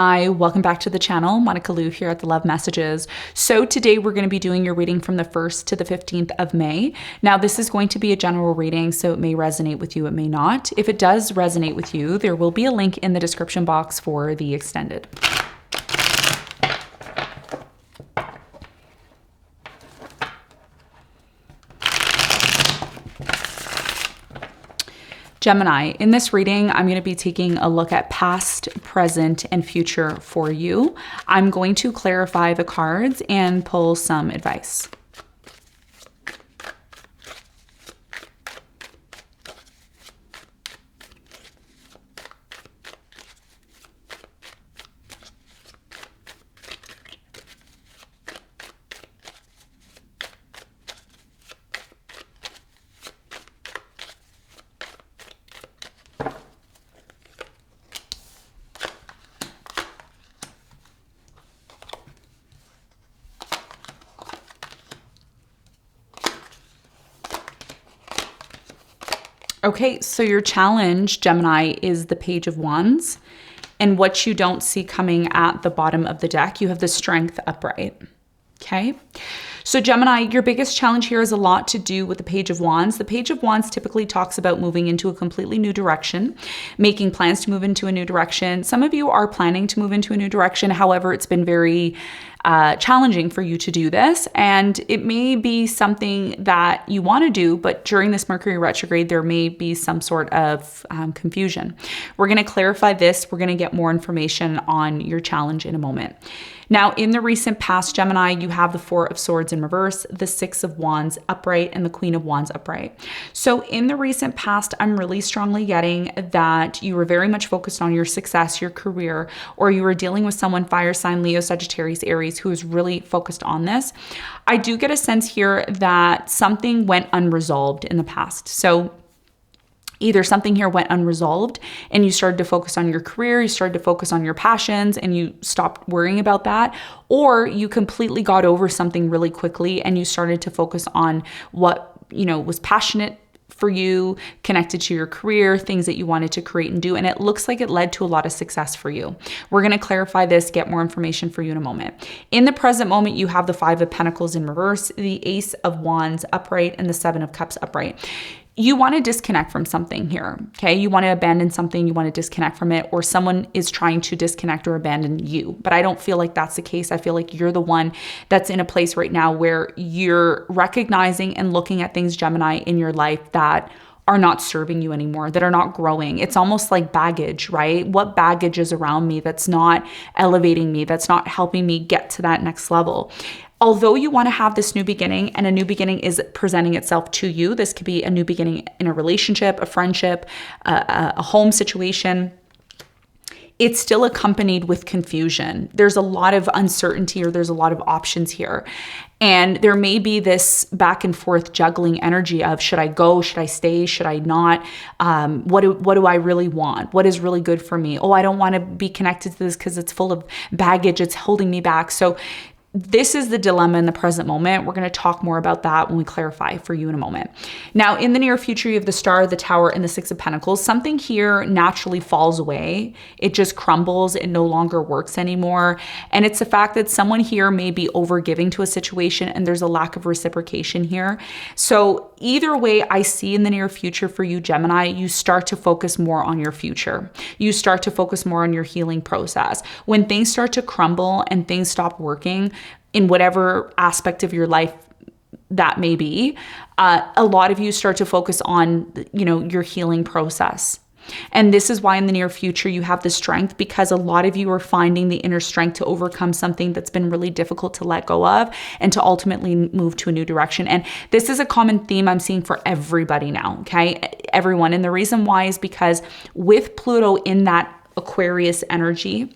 Hi, welcome back to the channel. Monica Lou here at the Love Messages. So today we're going to be doing your reading from the 1st to the 15th of May. Now this is going to be a general reading, so it may resonate with you, it may not. If it does resonate with you, there will be a link in the description box for the extended. Gemini, in this reading, I'm going to be taking a look at past, present, and future for you. I'm going to clarify the cards and pull some advice. Okay, so your challenge, Gemini, is the Page of Wands. And what you don't see coming at the bottom of the deck, you have the Strength upright. Okay, so Gemini, your biggest challenge here has a lot to do with the Page of Wands. The Page of Wands typically talks about moving into a completely new direction, making plans to move into a new direction. Some of you are planning to move into a new direction. However, it's been very challenging for you to do this, and it may be something that you want to do, but during this Mercury retrograde, there may be some sort of confusion. We're going to clarify this. We're going to get more information on your challenge in a moment. Now, in the recent past, Gemini, you have the Four of Swords in reverse, the Six of Wands upright, and the Queen of Wands upright. So in the recent past, I'm really strongly getting that you were very much focused on your success, your career, or you were dealing with someone fire sign, Leo, Sagittarius, Aries, who is really focused on this. I do get a sense here that something went unresolved in the past. So either something here went unresolved and you started to focus on your career, you started to focus on your passions and you stopped worrying about that, or you completely got over something really quickly and you started to focus on what, was passionate for you, connected to your career, things that you wanted to create and do. And it looks like it led to a lot of success for you. We're going to clarify this, get more information for you in a moment. In the present moment, you have the Five of Pentacles in reverse, the Ace of Wands upright, and the Seven of Cups upright. You want to disconnect from something here, okay? You want to abandon something, you want to disconnect from it, or someone is trying to disconnect or abandon you. But I don't feel like that's the case. I feel like you're the one that's in a place right now where you're recognizing and looking at things, Gemini, in your life that are not serving you anymore, that are not growing. It's almost like baggage, right? What baggage is around me that's not elevating me, that's not helping me get to that next level? Although you want to have this new beginning, and a new beginning is presenting itself to you, this could be a new beginning in a relationship, a friendship, a home situation, it's still accompanied with confusion. There's a lot of uncertainty, or there's a lot of options here. And there may be this back and forth juggling energy of, should I go? Should I stay? Should I not? What do I really want? What is really good for me? Oh, I don't want to be connected to this because it's full of baggage. It's holding me back. So this is the dilemma in the present moment. We're going to talk more about that when we clarify for you in a moment. Now, in the near future, you have the Star, the Tower, and the Six of Pentacles. Something here naturally falls away. It just crumbles. It no longer works anymore. And it's the fact that someone here may be overgiving to a situation and there's a lack of reciprocation here. So either way, I see in the near future for you, Gemini, you start to focus more on your future. You start to focus more on your healing process. When things start to crumble and things stop working, in whatever aspect of your life that may be, a lot of you start to focus on, your healing process. And this is why in the near future you have the Strength, because a lot of you are finding the inner strength to overcome something that's been really difficult to let go of and to ultimately move to a new direction. And this is a common theme I'm seeing for everybody now, okay? Everyone. And the reason why is because with Pluto in that Aquarius energy,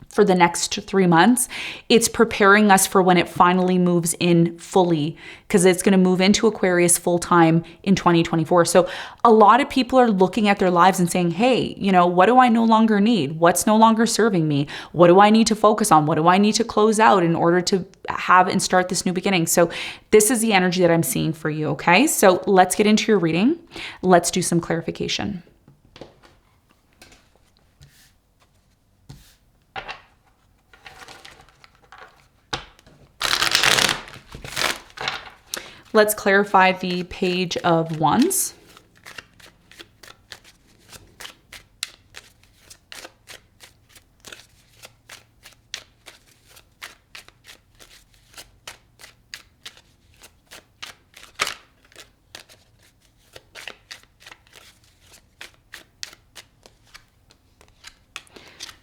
for the next 3 months, it's preparing us for when it finally moves in fully, because it's going to move into Aquarius full time in 2024. So a lot of people are looking at their lives and saying, hey, what do I no longer need? What's no longer serving me? What do I need to focus on? What do I need to close out in order to have and start this new beginning? So this is the energy that I'm seeing for you. Okay. So let's get into your reading. Let's do some clarification. Let's clarify the Page of Wands.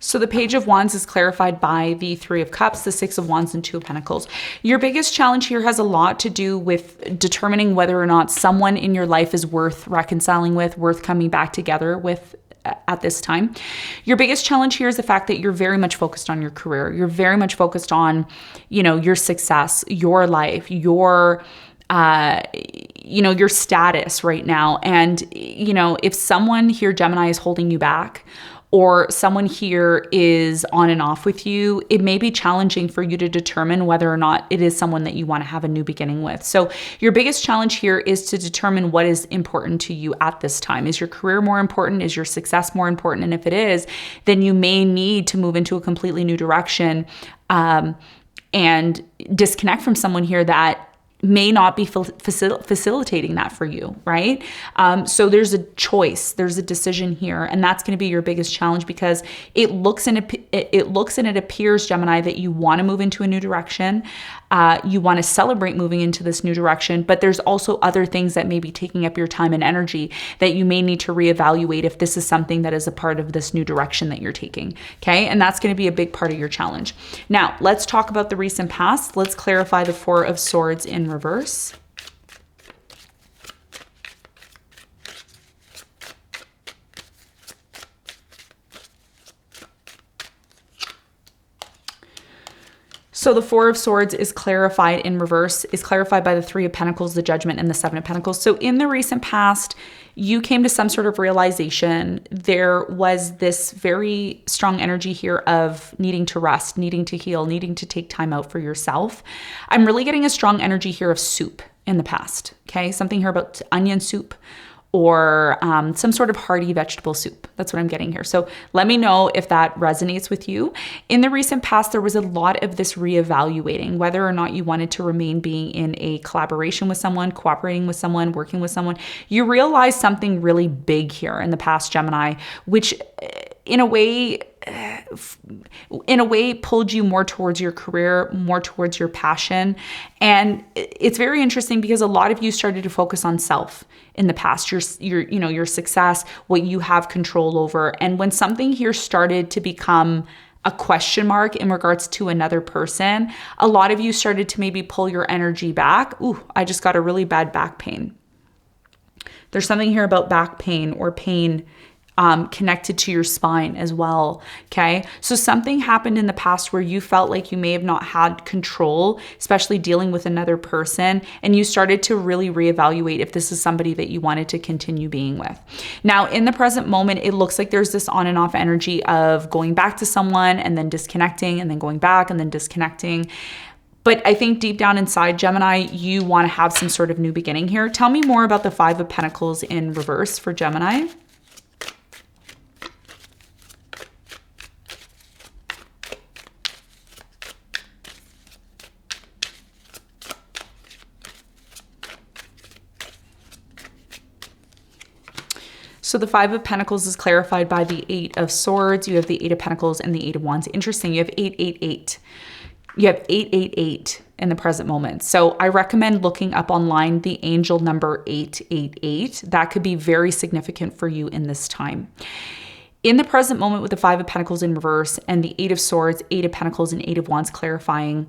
So the Page of Wands is clarified by the Three of Cups, the Six of Wands, and Two of Pentacles. Your biggest challenge here has a lot to do with determining whether or not someone in your life is worth reconciling with, worth coming back together with at this time. Your biggest challenge here is the fact that you're very much focused on your career. You're very much focused on, your success, your life, your status right now. And, if someone here, Gemini, is holding you back, or someone here is on and off with you, it may be challenging for you to determine whether or not it is someone that you want to have a new beginning with. So your biggest challenge here is to determine what is important to you at this time. Is your career more important? Is your success more important? And if it is, then you may need to move into a completely new direction and disconnect from someone here that may not be facilitating that for you, right? So there's a choice, there's a decision here, and that's going to be your biggest challenge, because it looks and it appears, Gemini, that you want to move into a new direction. You want to celebrate moving into this new direction, but there's also other things that may be taking up your time and energy that you may need to reevaluate if this is something that is a part of this new direction that you're taking, okay? And that's going to be a big part of your challenge. Now, let's talk about the recent past. Let's clarify the Four of Swords in reverse. So the Four of Swords is clarified in reverse, is clarified by the Three of Pentacles, the Judgment, and the Seven of Pentacles. So in the recent past, you came to some sort of realization. There was this very strong energy here of needing to rest, needing to heal, needing to take time out for yourself. I'm really getting a strong energy here of soup in the past, okay? Something here about onion soup, or some sort of hearty vegetable soup. That's what I'm getting here. So let me know if that resonates with you. In the recent past, there was a lot of this reevaluating, whether or not you wanted to remain being in a collaboration with someone, cooperating with someone, working with someone. You realized something really big here in the past, Gemini, which in a way pulled you more towards your career, more towards your passion. And it's very interesting because a lot of you started to focus on self in the past, your success, what you have control over. And when something here started to become a question mark in regards to another person, a lot of you started to maybe pull your energy back. Ooh, I just got a really bad back pain. There's something here about back pain or pain connected to your spine as well, okay? So something happened in the past where you felt like you may have not had control, especially dealing with another person, and you started to really reevaluate if this is somebody that you wanted to continue being with. Now, in the present moment, it looks like there's this on and off energy of going back to someone and then disconnecting and then going back and then disconnecting. But I think deep down inside, Gemini, you want to have some sort of new beginning here. Tell me more about the Five of Pentacles in reverse for Gemini. So the Five of Pentacles is clarified by the Eight of Swords. You have the Eight of Pentacles and the Eight of Wands. Interesting. You have 888. You have 888 in the present moment. So I recommend looking up online the angel number 888. That could be very significant for you in this time. In the present moment with the Five of Pentacles in reverse and the Eight of Swords, Eight of Pentacles, and Eight of Wands clarifying,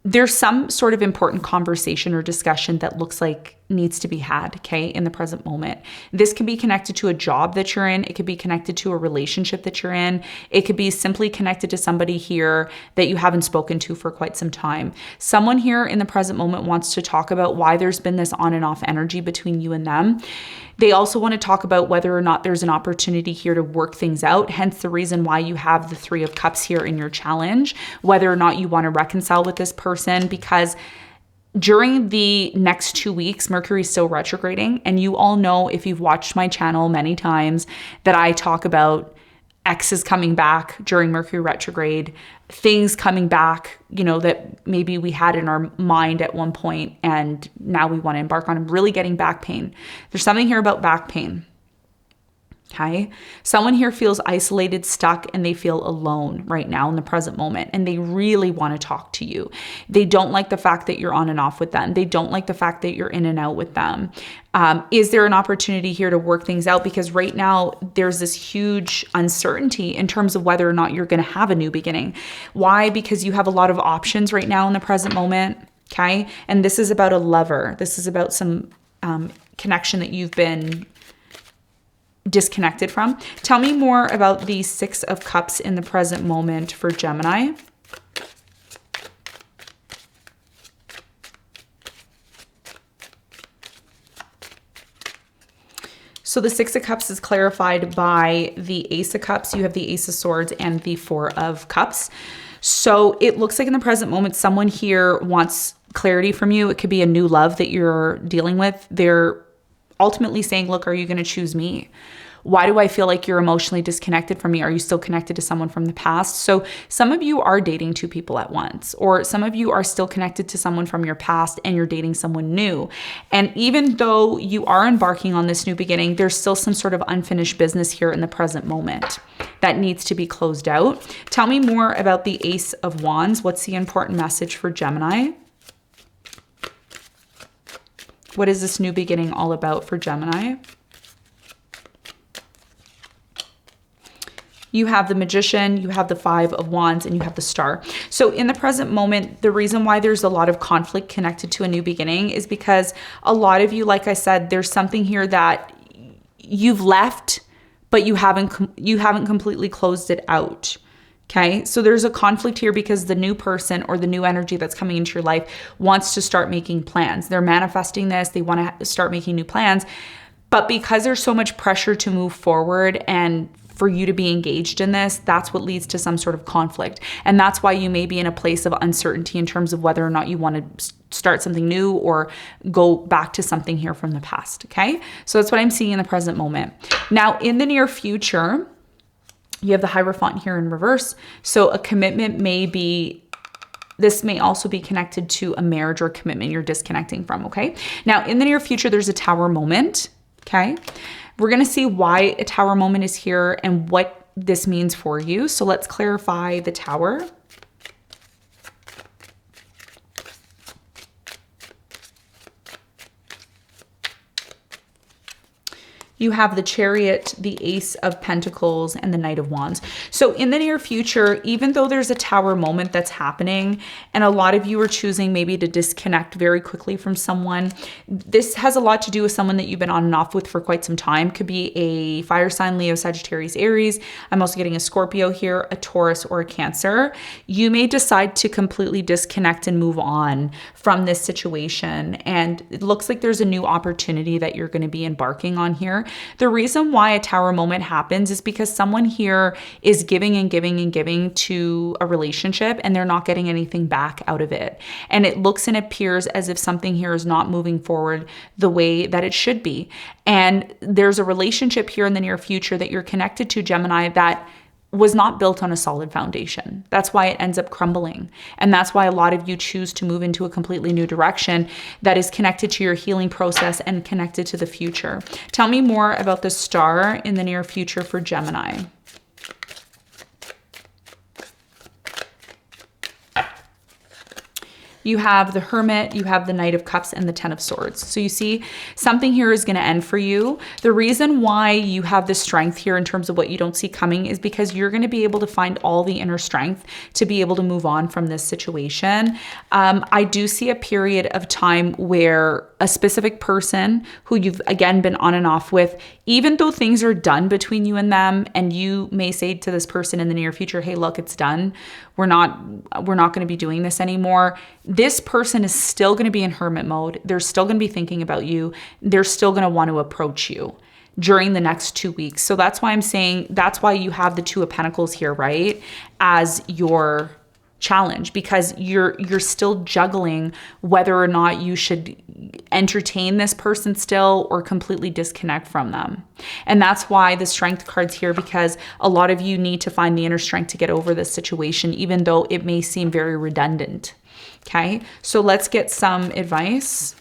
there's some sort of important conversation or discussion that looks like needs to be had, okay, in the present moment. This can be connected to a job that you're in. It could be connected to a relationship that you're in. It could be simply connected to somebody here that you haven't spoken to for quite some time. Someone here in the present moment wants to talk about why there's been this on and off energy between you and them. They also want to talk about whether or not there's an opportunity here to work things out, hence the reason why you have the Three of Cups here in your challenge, whether or not you want to reconcile with this person, because during the next 2 weeks, Mercury is still retrograding. And you all know, if you've watched my channel many times, that I talk about exes coming back during Mercury retrograde, things coming back, you know, that maybe we had in our mind at one point and now we want to embark on, really getting back pain. There's something here about back pain. Okay. Someone here feels isolated, stuck, and they feel alone right now in the present moment. And they really want to talk to you. They don't like the fact that you're on and off with them. They don't like the fact that you're in and out with them. Is there an opportunity here to work things out? Because right now there's this huge uncertainty in terms of whether or not you're going to have a new beginning. Why? Because you have a lot of options right now in the present moment. Okay. And this is about a lover. This is about some connection that you've been disconnected from. Tell me more about the Six of Cups in the present moment for Gemini. So the Six of Cups is clarified by the Ace of Cups. You have the Ace of Swords and the Four of Cups. So it looks like in the present moment, someone here wants clarity from you. It could be a new love that you're dealing with. They're ultimately saying, look, are you going to choose me? Why do I feel like you're emotionally disconnected from me? Are you still connected to someone from the past? So some of you are dating two people at once, or some of you are still connected to someone from your past and you're dating someone new. And even though you are embarking on this new beginning, there's still some sort of unfinished business here in the present moment that needs to be closed out. Tell me more about the Ace of Wands. What's the important message for Gemini? What is this new beginning all about for Gemini? You have the Magician, you have the Five of Wands, and you have the Star. So in the present moment, the reason why there's a lot of conflict connected to a new beginning is because a lot of you, like I said, there's something here that you've left, but you haven't completely closed it out. Okay, so there's a conflict here because the new person or the new energy that's coming into your life wants to start making plans. They're manifesting this. They want to start making new plans. But because there's so much pressure to move forward and for you to be engaged in this, that's what leads to some sort of conflict. And that's why you may be in a place of uncertainty in terms of whether or not you want to start something new or go back to something here from the past. Okay, so that's what I'm seeing in the present moment. Now, in the near future, you have the Hierophant here in reverse. So a commitment may be, this may also be connected to a marriage or a commitment you're disconnecting from, okay? Now, in the near future, there's a Tower moment, okay? We're going to see why a Tower moment is here and what this means for you. So let's clarify the Tower. You have the Chariot, the Ace of Pentacles, and the Knight of Wands. So in the near future, even though there's a Tower moment that's happening, and a lot of you are choosing maybe to disconnect very quickly from someone, this has a lot to do with someone that you've been on and off with for quite some time. Could be a fire sign, Leo, Sagittarius, Aries. I'm also getting a Scorpio here, a Taurus, or a Cancer. You may decide to completely disconnect and move on from this situation. And it looks like there's a new opportunity that you're going to be embarking on here. The reason why a Tower moment happens is because someone here is giving and giving and giving to a relationship and they're not getting anything back out of it. And it looks and appears as if something here is not moving forward the way that it should be. And there's a relationship here in the near future that you're connected to, Gemini, that was not built on a solid foundation. That's why it ends up crumbling. And that's why a lot of you choose to move into a completely new direction that is connected to your healing process and connected to the future. Tell me more about the Star in the near future for Gemini. You have the Hermit, you have the Knight of Cups, and the Ten of Swords. So you see, something here is going to end for you. The reason why you have this strength here in terms of what you don't see coming is because you're going to be able to find all the inner strength to be able to move on from this situation. I do see a period of time where a specific person who you've, again, been on and off with, even though things are done between you and them, and you may say to this person in the near future, hey, look, it's done. We're not going to be doing this anymore. This person is still going to be in hermit mode. They're still going to be thinking about you. They're still going to want to approach you during the next 2 weeks. So that's why I'm saying, that's why you have the Two of Pentacles here, right? As your challenge because you're still juggling whether or not you should entertain this person still or completely disconnect from them. And that's why the strength card's here, because a lot of you need to find the inner strength to get over this situation, even though it may seem very redundant. Okay, so let's get some advice.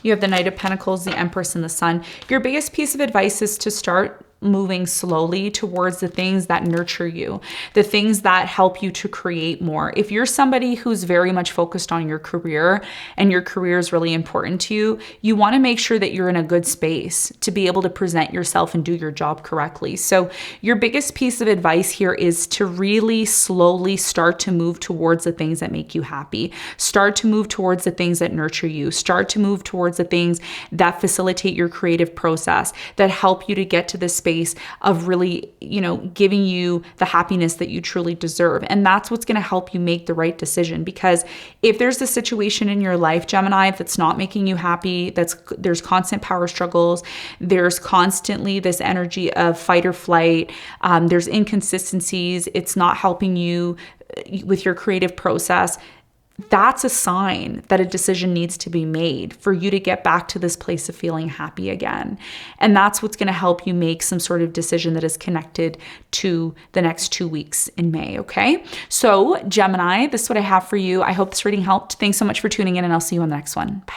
You have the Knight of Pentacles, the Empress, and the Sun. Your biggest piece of advice is to start moving slowly towards the things that nurture you, the things that help you to create more. If you're somebody who's very much focused on your career and your career is really important to you, you want to make sure that you're in a good space to be able to present yourself and do your job correctly. So your biggest piece of advice here is to really slowly start to move towards the things that make you happy. Start to move towards the things that nurture you. Start to move towards the things that facilitate your creative process, that help you to get to this space of really, giving you the happiness that you truly deserve. And that's what's going to help you make the right decision. Because if there's a situation in your life, Gemini, that's not making you happy, there's constant power struggles, there's constantly this energy of fight or flight, there's inconsistencies, it's not helping you with your creative process, that's a sign that a decision needs to be made for you to get back to this place of feeling happy again. And that's what's going to help you make some sort of decision that is connected to the next 2 weeks in May, okay? So Gemini, this is what I have for you. I hope this reading helped. Thanks so much for tuning in, and I'll see you on the next one. Bye.